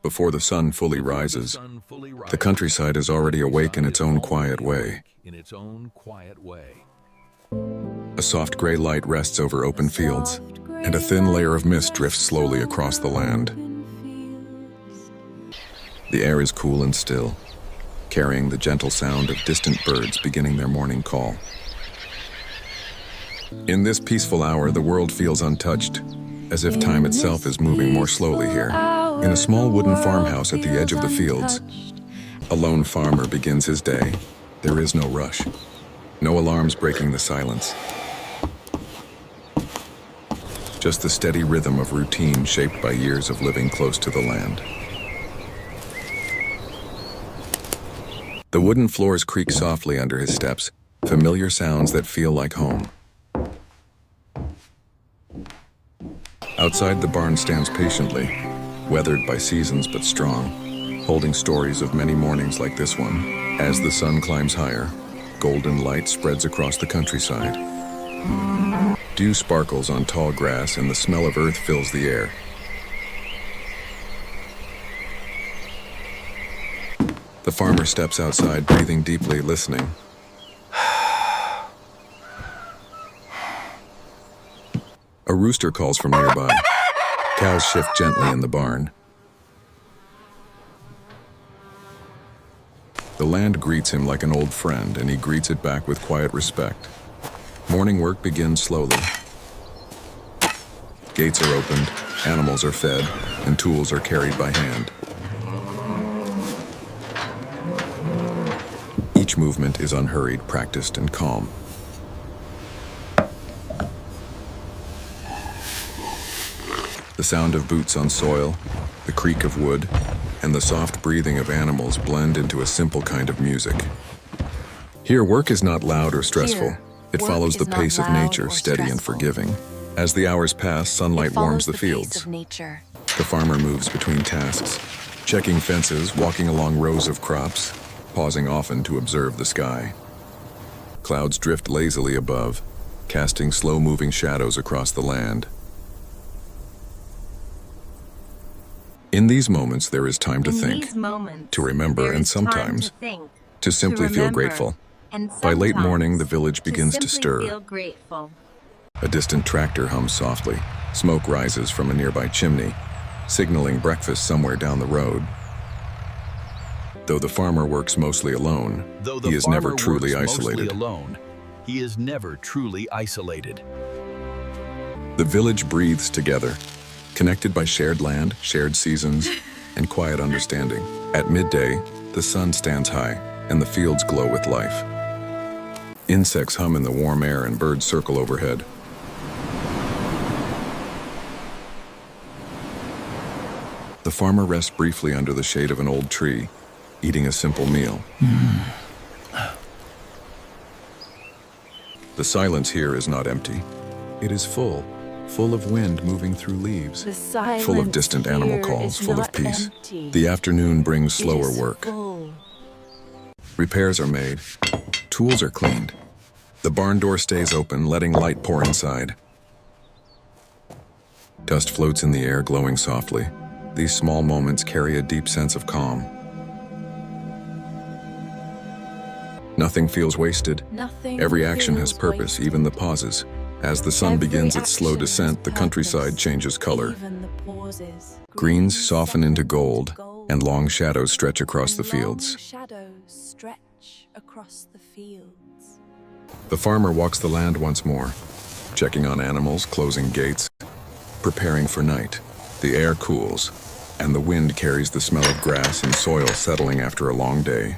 Before the sun fully rises, the countryside is already awake in its own quiet way. A soft gray light rests over open fields, and a thin layer of mist drifts slowly across the land. The air is cool and still, carrying the gentle sound of distant birds beginning their morning call. In this peaceful hour, the world feels untouched, as if time itself is moving more slowly here. In a small wooden farmhouse at the edge of the fields, a lone farmer begins his day. There is no rush, no alarms breaking the silence. Just the steady rhythm of routine shaped by years of living close to the land. The wooden floors creak softly under his steps, familiar sounds that feel like home. Outside, the barn stands patiently, weathered by seasons but strong, holding stories of many mornings like this one. As the sun climbs higher, golden light spreads across the countryside. Dew sparkles on tall grass and the smell of earth fills the air. The farmer steps outside, breathing deeply, listening. A rooster calls from nearby. Cows shift gently in the barn. The land greets him like an old friend, and he greets it back with quiet respect. Morning work begins slowly. Gates are opened, animals are fed, and tools are carried by hand. Each movement is unhurried, practiced, and calm. The sound of boots on soil, the creak of wood, and the soft breathing of animals blend into a simple kind of music. Here, work is not loud or stressful. It follows the pace of nature, steady and forgiving. As the hours pass, sunlight warms the fields. The farmer moves between tasks, checking fences, walking along rows of crops, pausing often to observe the sky. Clouds drift lazily above, casting slow-moving shadows across the land. In these moments, there is time to think, to remember, and sometimes to simply feel grateful. By late morning, the village begins to stir. A distant tractor hums softly. Smoke rises from a nearby chimney, signaling breakfast somewhere down the road. Though the farmer works mostly alone, he is never truly isolated. The village breathes together, connected by shared land, shared seasons, and quiet understanding. At midday, the sun stands high, and the fields glow with life. Insects hum in the warm air and birds circle overhead. The farmer rests briefly under the shade of an old tree, eating a simple meal. The silence here is not empty. It is full of wind moving through leaves, full of distant animal calls, full of peace. The afternoon brings slower work. Repairs are made, tools are cleaned. The barn door stays open, letting light pour inside. Dust floats in the air, glowing softly. These small moments carry a deep sense of calm. Nothing feels wasted. Every action has purpose, even the pauses. As the sun begins its slow descent, the countryside changes color. Greens soften into gold, and long shadows stretch across the fields. The farmer walks the land once more, checking on animals, closing gates, preparing for night. The air cools, and the wind carries the smell of grass and soil settling after a long day.